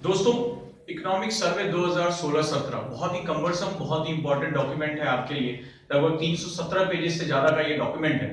दोस्तों, economic survey 2016-17 बहुत ही cumbersome, बहुत ही इंपॉर्टेंट डॉक्यूमेंट है आपके लिए। लगभग 317 पेजेस से ज्यादा का ये डॉक्यूमेंट है।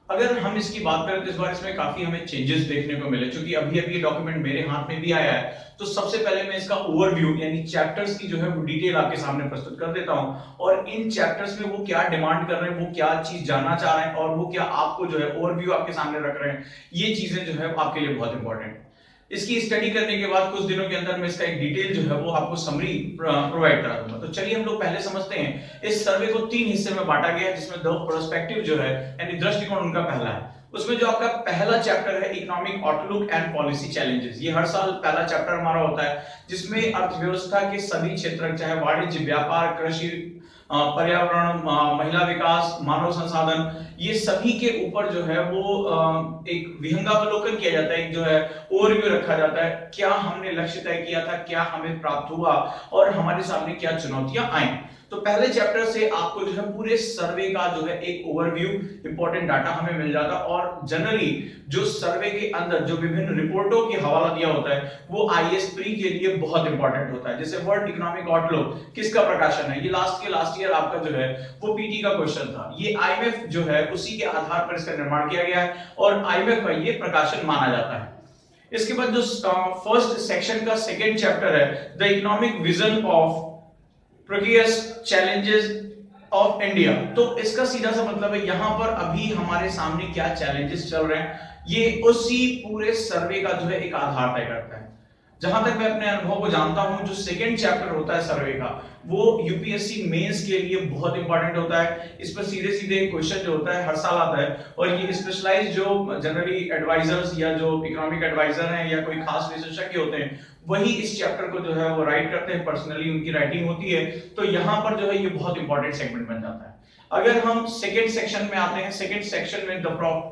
अगर हम इसकी बात करें तो इस बार इसमें काफी हमें चेंजेस देखने को मिले, क्योंकि अभी अभी ये डॉक्यूमेंट मेरे हाथ में भी आया है। तो सबसे पहले मैं इसका ओवरव्यू यानी चैप्टर्स की जो है वो डिटेल आपके सामने प्रस्तुत कर देता हूं, और इन चैप्टर्स में वो क्या डिमांड कर रहे हैं, वो क्या चीज जानना चाह रहे हैं, और वो क्या आपको जो है ओवरव्यू आपके सामने रख रहे हैं। ये चीजें जो है आपके लिए बहुत इंपॉर्टेंट है। इसकी स्टडी करने के बाद कुछ दिनों के अंदर मैं इसका एक डिटेल जो है वो आपको समरी प्रोवाइड करा दूंगा। तो चलिए हम लोग पहले समझते हैं। इस सर्वे को 3 हिस्से में बांटा गया है, जिसमें दो पर्सपेक्टिव जो है यानी दृष्टिकोण उनका पहला है। उसमें जो आपका पहला चैप्टर है economic outlook and policy challenges, ये हर साल पहला चैप्टर हमारा होता है, जिसमें अर्थव्यवस्था के सभी क्षेत्र चाहे वाणिज्य, व्यापार, कृषि, पर्यावरण, महिला विकास, मानव संसाधन, ये सभी के ऊपर जो है वो एक विहंगावलोकन किया जाता है, एक जो है ओवरव्यू रखा जाता है। क्या हमने लक्ष्य तय किया था, क्या हमें प्राप्त हुआ, और हमारे सामने क्या चुनौतियां आई। तो पहले चैप्टर से आपको जो है पूरे सर्वे का जो है एक ओवरव्यू, इंपॉर्टेंट डाटा हमें मिल जाता है। और जनरली जो सर्वे के अंदर जो विभिन्न रिपोर्टों की हवाला दिया होता है वो आईएएस प्री के लिए बहुत इंपॉर्टेंट होता है। जैसे वर्ल्ड इकोनॉमिक आउटलुक किसका प्रकाशन है, ये लास्ट ईयर आपका जो है वो पीटी का क्वेश्चन था। ये आईएमएफ जो है उसी के आधार पर इसका निर्माण किया गया है, और आईएमएफ का ये प्रकाशन माना जाता है। इसके बाद जो फर्स्ट सेक्शन का सेकेंड चैप्टर है, the economic vision of progress challenges of India. तो इसका सीधा सा मतलब है यहां पर अभी हमारे सामने क्या चैलेंजेस चल रहे हैं, ये उसी पूरे सर्वे का जो है एक आधार तय करता है। जहां तक मैं अपने अनुभव को जानता हूं, जो सेकंड चैप्टर होता है सर्वे का वो यूपीएससी मेंस के लिए बहुत इंपॉर्टेंट होता है। इस पर सीधे सीधे क्वेश्चन जो होता है हर साल आता है, और ये स्पेशलाइज जो जनरली एडवाइजर्स या जो इकोनॉमिक एडवाइजर हैं या कोई खास विशेषज्ञ होते हैं वही इस चैप्टर को जो है वो राइट करते हैं, पर्सनली उनकी राइटिंग होती है। तो यहां पर जो है ये बहुत इंपॉर्टेंट सेगमेंट बन जाता है। अगर हम सेकेंड सेक्शन में आते हैं, सेकेंड सेक्शन में द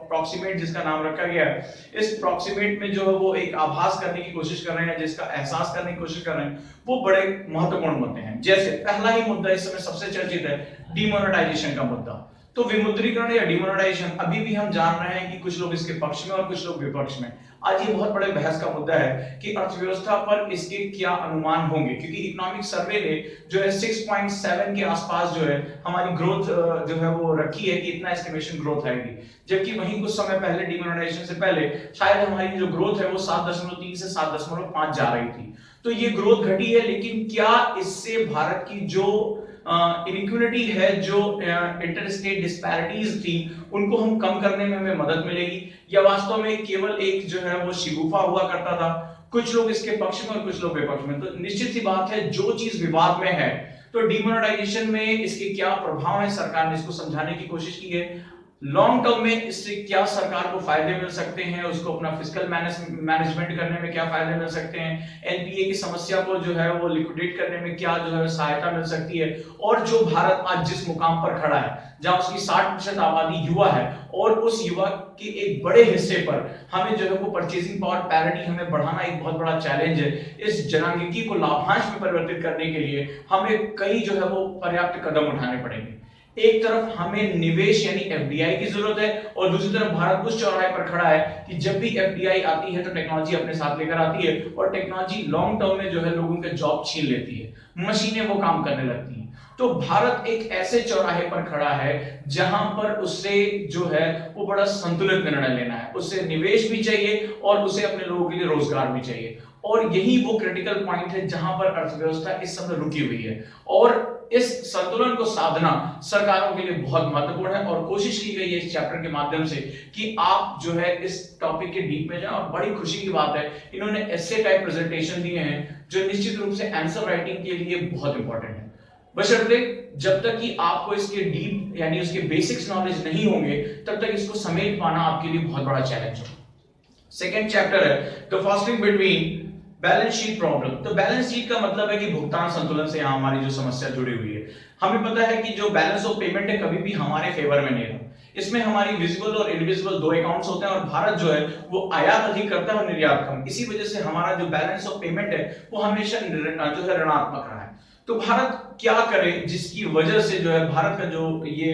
प्रॉक्सिमेट जिसका नाम रखा गया है, इस प्रॉक्सिमेट में जो है वो एक आभास करने की कोशिश कर रहे हैं, जिसका एहसास करने की कोशिश कर रहे हैं, वो बड़े महत्वपूर्ण मुद्दे हैं। जैसे पहला ही मुद्दा इस समय सबसे चर्चित है, डिमोनेटाइजेशन का मुद्दा। तो विमुद्रीकरण या डिमोनेटाइजेशन, अभी भी हम जान रहे हैं कि कुछ लोग इसके पक्ष में और कुछ लोग विपक्ष में। आज ये बहुत बड़े बहस का मुद्दा है कि अर्थव्यवस्था पर इसके क्या अनुमान होंगे, क्योंकि इकोनॉमिक सर्वे ने जो है 6.7 के आसपास जो है हमारी ग्रोथ जो है वो रखी है कि इतना एस्टिमेशन ग्रोथ आएगी, जबकि वहीं कुछ समय पहले डिमोनेटाइजेशन से पहले शायद हमारी जो ग्रोथ है वो 7.3 से 7.5 जा रही थी। तो ये ग्रोथ घटी है, लेकिन क्या इससे भारत की जो इनइक्वालिटी है, जो इंटर स्टेट डिस्पैरिटीज थी, उनको हम कम करने में हमें मदद मिलेगी, या वास्तव में केवल एक जो है वो शिगुफा हुआ करता था। कुछ लोग इसके पक्ष में और कुछ लोग विपक्ष में। तो निश्चित सी बात है, जो चीज विवाद में है, तो डिमोनेटाइजेशन में इसके क्या प्रभाव है, सरकार ने इसको समझाने की कोशिश की है। लॉन्ग टर्म में इससे क्या सरकार को फायदे मिल सकते हैं, उसको अपना फिस्कल मैनेजमेंट करने में क्या फायदे मिल सकते हैं, एनपीए की समस्या को जो है वो लिक्विडेट करने में क्या जो है सहायता मिल सकती है। और जो भारत आज जिस मुकाम पर खड़ा है, जहां उसकी 60% आबादी युवा है, और उस युवा के एक बड़े हिस्से पर हमें जो है वो परचेजिंग पावर पैरिटी हमें बढ़ाना एक बहुत बड़ा चैलेंज है। इस जनांगिकी को लाभांश में परिवर्तित करने के लिए हमें कई जो है वो पर्याप्त कदम उठाने पड़ेंगे। एक तरफ हमें निवेश यानी एफडीआई की जरूरत है, और दूसरी तरफ भारत उस चौराहे पर खड़ा है कि जब भी एफडीआई आती है तो टेक्नोलॉजी अपने साथ लेकर आती है, और टेक्नोलॉजी लॉन्ग टर्म में जो है लोगों के जॉब छीन लेती है, मशीनें वो काम करने लगती हैं। तो भारत एक ऐसे चौराहे पर खड़ा है जहां पर उससे जो है वो बड़ा संतुलित निर्णय लेना है, उससे निवेश भी चाहिए और उसे अपने लोगों के लिए रोजगार भी चाहिए। और यही वो क्रिटिकल पॉइंट है जहां पर अर्थव्यवस्था इस समय रुकी हुई है, और इस संतुलन को साधना सरकारों के लिए बहुत महत्वपूर्ण है। और कोशिश की गई है इस चैप्टर के माध्यम से कि आप जो है इस टॉपिक के डीप में जाएं। और बड़ी खुशी की बात है, इन्होंने ऐसे टाइप प्रेजेंटेशन दिए हैं जो निश्चित रूप से आंसर राइटिंग के लिए बहुत इंपॉर्टेंट है। बशर्ते जब तक कि आपको इसके डीप यानी उसके बेसिक्स नॉलेज नहीं होंगे, तब तक इसको समेट पाना आपके लिए बहुत बड़ा चैलेंज होगा। सेकेंड चैप्टर है the fasting between balance sheet problem. तो बैलेंस शीट का मतलब है कि भुगतान संतुलन से यहां हमारी जो समस्या जुड़ी हुई है। हमें पता है कि जो बैलेंस ऑफ पेमेंट है कभी भी हमारे फेवर में नहीं रहा। इसमें हमारी विजिबल और इनविजिबल दो अकाउंट्स होते हैं, और भारत जो है वो आयात अधिक करता है और निर्यात कम। इसी वजह से हमारा जो बैलेंस ऑफ पेमेंट है वो हमेशा जो है ऋणात्मक रहा है। तो भारत क्या करे जिसकी वजह से जो है भारत का जो ये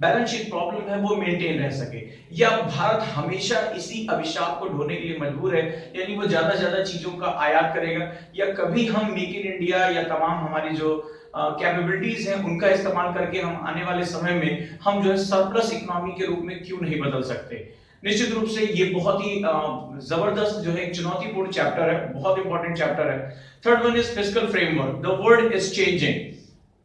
बैलेंस शीट प्रॉब्लम है वो मेंटेन रह सके, या भारत हमेशा इसी अभिशाप को ढोने के लिए मजबूर है, यानी वो ज्यादा ज्यादा चीजों का आयात करेगा, या कभी हम मेक इन इंडिया या तमाम हमारी जो कैपेबिलिटीज हैं उनका इस्तेमाल करके हम आने वाले समय में हम जो है सरप्लस इकोनॉमी के रूप में क्यों नहीं बदल सकते। निश्चित रूप से ये बहुत ही जबरदस्त जो है एक चुनौतीपूर्ण चैप्टर है, बहुत इंपॉर्टेंट चैप्टर है। Third one is fiscal framework, the world is changing,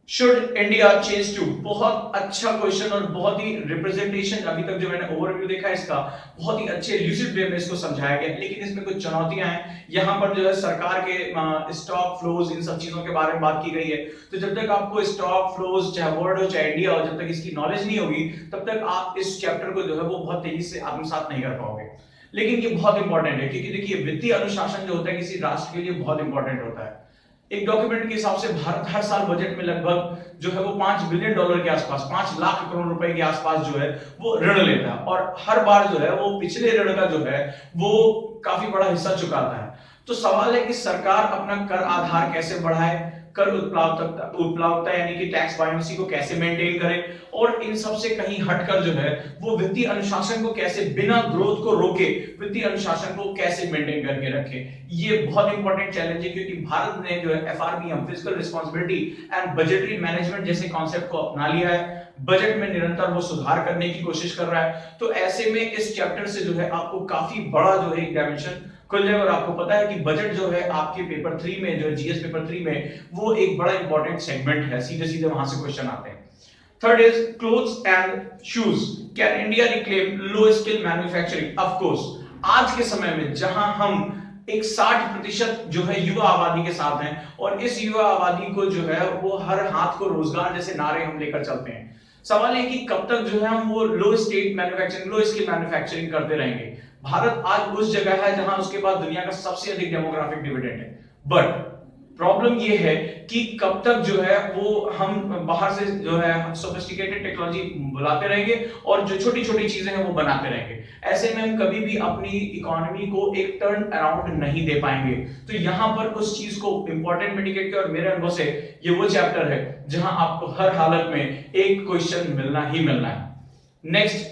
should India change too. बहुत अच्छा क्वेश्चन और बहुत ही रिप्रेजेंटेशन, अभी तक जो मैंने ओवरव्यू देखा इसका बहुत ही अच्छे ल्यूसिड वे में इसको समझाया गया, लेकिन इसमें कुछ चुनौतियां हैं। यहाँ पर जो है सरकार के स्टॉक फ्लोज, इन सब चीजों के बारे में बात की गई है। तो जब तक आपको स्टॉक फ्लोज, चाहे वर्ल्ड हो चाहे इंडिया हो, जब तक इसकी नॉलेज नहीं होगी तब तक आप इस चैप्टर को जो है वो बहुत तेजी से आत्मसात नहीं कर पाओगे। लेकिन ये बहुत इंपॉर्टेंट है, क्योंकि देखिए वित्तीय अनुशासन जो होता है किसी राष्ट्र के लिए बहुत इंपॉर्टेंट होता है। एक डॉक्यूमेंट के हिसाब से भारत हर साल बजट में लगभग जो है वो $5 बिलियन के आसपास, 5 लाख करोड़ रुपए के आसपास जो है वो ऋण लेता है, और हर बार जो है वो पिछले ऋण का जो है वो काफी बड़ा हिस्सा चुकाता है। तो सवाल है कि सरकार अपना कर आधार कैसे बढ़ाए, कर उत्प्लावकता यानी कि टैक्स बायोमेसी को कैसे मेंटेन करे, और इन सब से कहीं हटकर जो है वो वित्तीय अनुशासन को कैसे बिना ग्रोथ को रोके वित्तीय अनुशासन को कैसे मेंटेन करके रखे। ये बहुत इंपॉर्टेंट चैलेंज है, क्योंकि भारत ने जो है FRBM, fiscal responsibility and budgetary management जैसे कॉन्सेप्ट को अपना लिया है, बजट में निरंतर वो सुधार करने की कोशिश कर रहा है। तो ऐसे में इस चैप्टर से जो है आपको काफी बड़ा जो है एक डायमेंशन खुल जाए, और आपको पता है कि बजट जो है आपके पेपर 3 में, जो है जीएस पेपर 3 में, वो एक बड़ा इंपॉर्टेंट सेगमेंट है, सीधे सीधे वहां से क्वेश्चन आते हैं। Third is clothes and shoes, can India reclaim low skill manufacturing? Of course, आज के समय में जहां हम एक 60% जो है युवा आबादी के साथ हैं, और इस युवा आबादी को जो है वो हर हाथ को रोजगार जैसे नारे हम लेकर चलते हैं। सवाल है कि कब तक जो है हम वो low state manufacturing, low skill manufacturing करते रहेंगे। भारत आज उस जगह है जहां उसके बाद दुनिया का सबसे अधिक डेमोग्राफिक डिविडेंड है, बट प्रॉब्लम ये है कि कब तक जो है वो हम बाहर से जो है सोफिस्टिकेटेड टेक्नोलॉजी बुलाते रहेंगे और जो छोटी छोटी चीजें हैं वो बनाते रहेंगे। ऐसे में हम कभी भी अपनी इकोनॉमी को एक टर्न अराउंड नहीं दे पाएंगे। तो यहां पर उस चीज को इंपॉर्टेंट मिटिगेट किया, और मेरे अनुभव से ये वो चैप्टर है जहां आपको हर हालत में एक क्वेश्चन मिलना ही मिलना है। Next,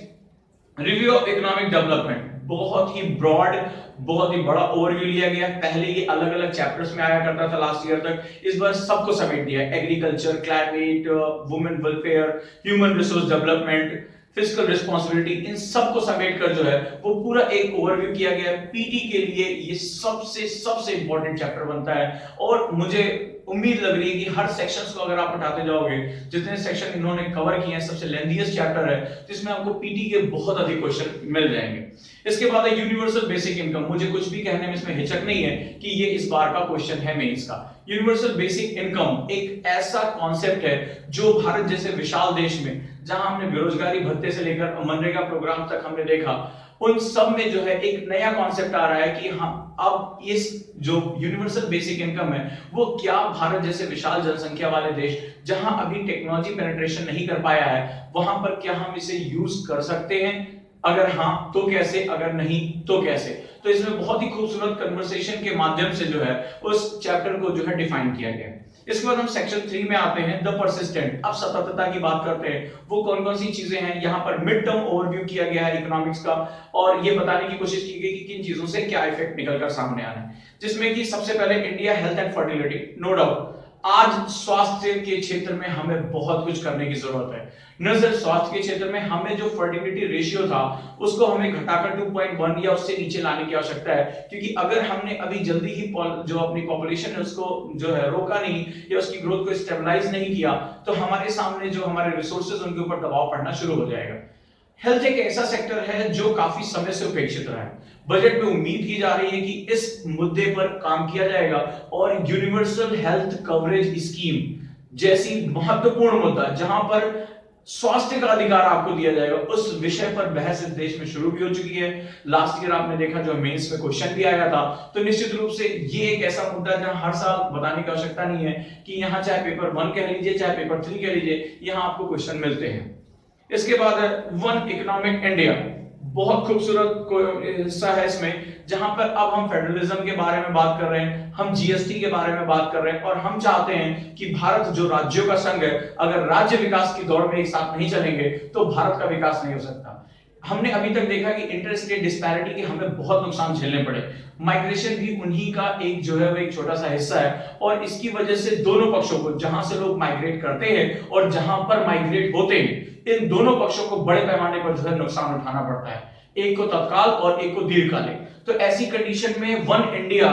review of economic development, बहुत ही ब्रॉड, बहुत ही बड़ा ओवरव्यू लिया गया। पहले ये अलग अलग चैप्टर्स में आया करता था लास्ट ईयर तक, इस बार सबको समेट दिया है। Agriculture, climate, women welfare, human resource development, fiscal responsibility, इन सबको समेट कर जो है वो पूरा एक ओवरव्यू किया गया है। पीटी के लिए ये सबसे इंपॉर्टेंट चैप्टर बनता है, और मुझे उम्मीद लग रही है कि हर सेक्शंस को अगर आप उठाते जाओगे, जितने सेक्शन इन्होंने कवर किए हैं, सबसे लेंथीएस्ट चैप्टर है, जिसमें आपको पीटी के बहुत अधिक क्वेश्चन मिल जाएंगे। इसके बाद है यूनिवर्सल बेसिक इनकम। मुझे कुछ भी कहने में इसमें हिचक नहीं है कि ये इस बार का क्वेश्चन है मेंस का। यूनिवर्सल बेसिक इनकम एक ऐसा कॉन्सेप्ट है जो भारत जैसे विशाल देश में, जहां हमने बेरोजगारी भत्ते से लेकर मनरेगा प्रोग्राम तक हमने देखा, उन सब में जो है एक नया कॉन्सेप्ट आ रहा है कि हाँ, अब इस जो यूनिवर्सल बेसिक इनकम है वो क्या भारत जैसे विशाल जनसंख्या वाले देश, जहां अभी टेक्नोलॉजी पेनिट्रेशन नहीं कर पाया है, वहां पर क्या हम इसे यूज कर सकते हैं? अगर हाँ तो कैसे, अगर नहीं तो कैसे? तो इसमें बहुत ही खूबसूरत कन्वर्सेशन के माध्यम से जो है उस चैप्टर को जो है डिफाइन किया गया है। इसके बाद हम सेक्शन 3 में आते हैं, द परसिस्टेंट। अब सततता की बात करते हैं, वो कौन कौन सी चीजें हैं। यहाँ पर मिड टर्म ओवरव्यू किया गया है इकोनॉमिक्स का, और ये बताने की कोशिश की गई कि किन चीजों से क्या इफेक्ट निकलकर सामने आना है, जिसमें कि सबसे पहले India health and fertility. No doubt आज स्वास्थ्य के क्षेत्र में हमें बहुत कुछ करने की जरूरत है। न सिर्फ स्वास्थ्य के क्षेत्र में, हमें जो फर्टिलिटी रेशियो था उसको हमें घटाकर 2.1 या उससे नीचे लाने की आवश्यकता है, क्योंकि अगर हमने अभी जल्दी ही जो अपनी पॉपुलेशन है उसको जो है रोका नहीं या उसकी ग्रोथ को स्टेबलाइज नहीं किया, तो हमारे सामने जो हमारे रिसोर्सेज उनके ऊपर दबाव पड़ना शुरू हो जाएगा। हेल्थ एक ऐसा सेक्टर है जो काफी समय से उपेक्षित रहा है। बजट में उम्मीद की जा रही है कि इस मुद्दे पर काम किया जाएगा, और यूनिवर्सल हेल्थ कवरेज स्कीम जैसी महत्वपूर्ण मुद्दा जहां पर स्वास्थ्य का अधिकार आपको दिया जाएगा, उस विषय पर बहस इस देश में शुरू भी हो चुकी है। लास्ट ईयर आपने देखा जो मेंस में क्वेश्चन भी आया था। तो निश्चित रूप से ये एक ऐसा मुद्दा जहां हर साल बताने की आवश्यकता नहीं है कि यहाँ चाहे पेपर 1 कह लीजिए चाहे पेपर 3 कह लीजिए, यहाँ आपको क्वेश्चन मिलते हैं। इसके बाद वन इकोनॉमिक इंडिया, बहुत खूबसूरत हिस्सा है इसमें, जहां पर अब हम फेडरलिज्म के बारे में बात कर रहे हैं, हम जीएसटी के बारे में बात कर रहे हैं, और हम चाहते हैं कि भारत जो राज्यों का संघ है, अगर राज्य विकास की दौड़ में एक साथ नहीं चलेंगे तो भारत का विकास नहीं हो सकता। हमने अभी तक देखा कि इंटर स्टेट डिस्पैरिटी के हमें बहुत नुकसान झेलने पड़े। माइग्रेशन भी उन्हीं का एक जो है वो एक छोटा सा हिस्सा है, और इसकी वजह से दोनों पक्षों को, जहां से लोग माइग्रेट करते हैं और जहां पर माइग्रेट होते हैं, इन दोनों पक्षों को बड़े पैमाने पर जो है नुकसान उठाना पड़ता है, एक को तत्काल और एक को दीर्घकालिक। तो ऐसी कंडीशन में वन इंडिया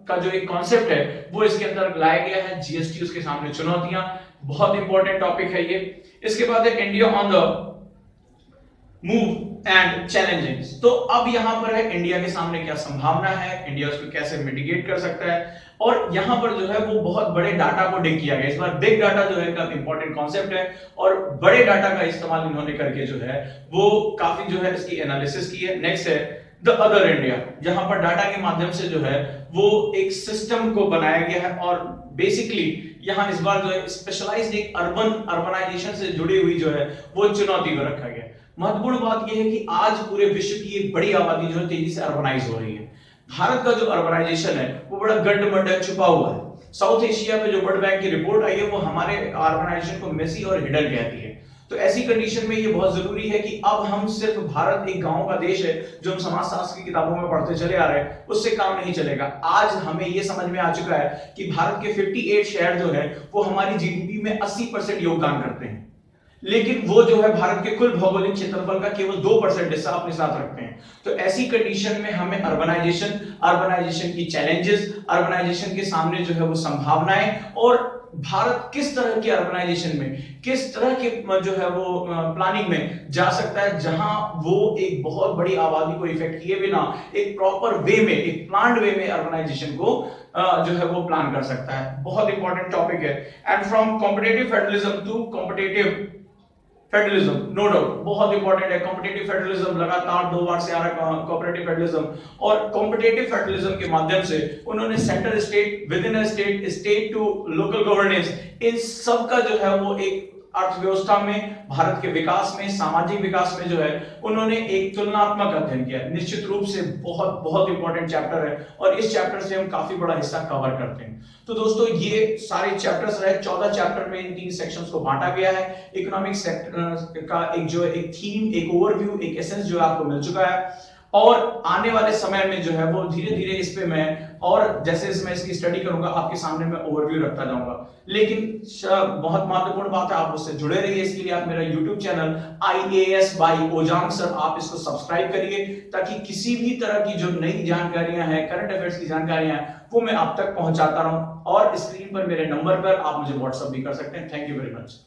का जो एक कॉन्सेप्ट है वो इसके अंदर लाया गया है। जीएसटी उसके सामने चुनौतियां, बहुत इंपॉर्टेंट टॉपिक है ये। इसके बाद है India on the move and challenges. तो अब यहां पर है इंडिया के सामने क्या संभावना है, इंडिया उसको कैसे मिटिगेट कर सकता है, और यहां पर जो है वो बहुत बड़े डाटा को डिग किया गया। इस बार बिग डाटा जो है का इंपॉर्टेंट कॉन्सेप्ट है, और बड़े डाटा का इस्तेमाल इन्होंने करके जो है वो काफी जो है इसकी एनालिसिस की है। नेक्स्ट है द अदर इंडिया, जहां पर डाटा के माध्यम से जो है वो एक सिस्टम को बनाया गया है, और बेसिकली यहां इस बार जो है स्पेशलाइज्ड एक अर्बनाइजेशन से जुड़ी हुई जो है वो चुनौती को रखा गया। महत्वपूर्ण बात यह है कि आज पूरे विश्व की एक बड़ी आबादी जो तेजी से अर्बनाइज हो रही है। भारत का जो अर्बनाइजेशन है वो बड़ा गड्ढ छुपा हुआ है। साउथ एशिया में जो वर्ल्ड बैंक की रिपोर्ट आई है वो हमारे अर्बनाइजेशन को मेसी और हिडन कहती है। तो ऐसी कंडीशन में ये बहुत जरूरी है कि अब हम सिर्फ भारत एक गांव का देश है जो हम समाजशास्त्र की किताबों में पढ़ते चले आ रहे हैं, उससे काम नहीं चलेगा। आज हमें ये समझ में आ चुका है कि भारत के 58 शहर जो है वो हमारी जीडीपी में 80% योगदान करते हैं, लेकिन वो जो है भारत के कुल भौगोलिक क्षेत्रफल का केवल 2% हिस्सा अपने साथ रखते हैं। तो ऐसी कंडीशन में हमें अर्बनाइजेशन की चैलेंजेस, अर्बनाइजेशन के सामने जो है वो संभावनाएं, और भारत किस तरह के अर्बनाइजेशन में, किस तरह के जो है वो प्लानिंग में जा सकता है, जहां वो एक बहुत बड़ी आबादी को इफेक्ट किए बिना एक प्रॉपर वे में, एक प्लान्ड वे में अर्बनाइजेशन को जो है वो प्लान कर सकता है। बहुत इंपॉर्टेंट टॉपिक है। And from competitive federalism to competitive federalism, no doubt बहुत इंपॉर्टेंट है। कॉम्पिटिटिव फेडरलिज्म लगातार 2 बार से आ रहा है कोऑपरेटिव फेडरलिज्म, और कॉम्पिटिटिव फेडरलिज्म के माध्यम से उन्होंने central state, within a state, state to local governance, इन सब का जो है वो एक अर्थव्यवस्था में, भारत के विकास में, सामाजिक विकास में जो है उन्होंने एक तुलनात्मक अध्ययन किया। निश्चित रूप से बहुत बहुत इंपॉर्टेंट चैप्टर है, और इस चैप्टर से हम काफी बड़ा हिस्सा कवर करते हैं। तो दोस्तों ये सारे चैप्टर्स रहे, 14 चैप्टर में इन 3 सेक्शंस को बांटा गया है। इकोनॉमिक्स का एक जो एक थीम, एक ओवरव्यू, एक एसेंस जो आपको मिल चुका है, और आने वाले समय में जो है वो धीरे धीरे इस पे मैं, और जैसे मैं इसकी स्टडी करूंगा आपके सामने मैं ओवरव्यू रखता जाऊंगा। लेकिन बहुत महत्वपूर्ण बात है, आप उससे जुड़े रहिए। इसके लिए आप मेरा YouTube channel IAS by Ojaang sir, आप इसको सब्सक्राइब करिए, ताकि किसी भी तरह की जो नई जानकारियां हैं, करंट अफेयर्स की जानकारियां हैं, वो मैं आप तक पहुंचाता रहूं। और स्क्रीन पर मेरे नंबर पर आप मुझे व्हाट्सएप भी कर सकते हैं। Thank you very much.